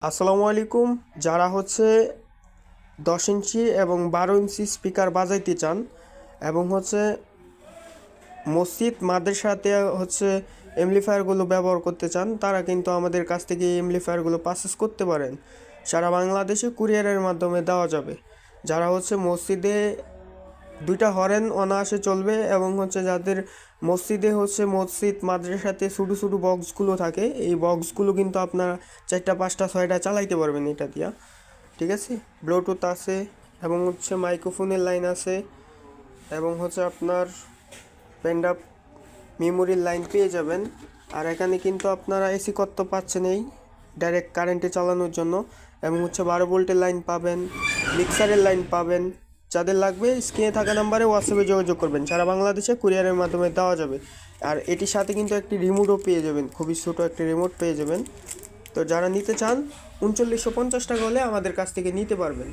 আসসালামু আলাইকুম। যারা 10 ইঞ্চি এবং 12 ইঞ্চি স্পিকার বাজাইতে চান এবং মসজিদ মাদ্রাসাতে এমপ্লিফায়ারগুলো ব্যবহার করতে চান, তারা কিন্তু আমাদের কাছ থেকে এই এমপ্লিফায়ারগুলো পারচেস করতে পারেন। সারা বাংলাদেশে কুরিয়ারের মাধ্যমে দেওয়া যাবে। যারা মসজিদে দুইটা হরেন অনায়াসে চলবে এবং যাদের মসজিদে মসজিদ মাদ্রাসাতে ছোটো ছোটো বক্সগুলো থাকে, এই বক্সগুলো কিন্তু আপনারা 4টা 5টা 6টা চালাইতে পারবেন এটা দিয়া। ঠিক আছে, ব্লুটুথ আছে এবং মাইক্রোফোনের লাইন আছে এবং আপনার পেনড্রাইভ মেমোরির লাইন পেয়ে যাবেন। আর এখানে কিন্তু আপনারা এসি করতে পাচ্ছেন এই ডাইরেক্ট কারেন্টে চালানোর জন্য, এবং 12 ভোল্টের লাইন পাবেন, মিক্সারের লাইন পাবেন। যাদের লাগবে স্ক্রিনে থাকা নাম্বারে হোয়াটসঅ্যাপে যোগাযোগ করবেন। সারা বাংলাদেশে কুরিয়ারের মাধ্যমে দেওয়া যাবে। আর এটির সাথে কিন্তু একটি রিমোটও পেয়ে যাবেন, খুবই ছোটো একটি রিমোট পেয়ে যাবেন। তো যারা নিতে চান 3950 টাকা হলে আমাদের কাছ থেকে নিতে পারবেন।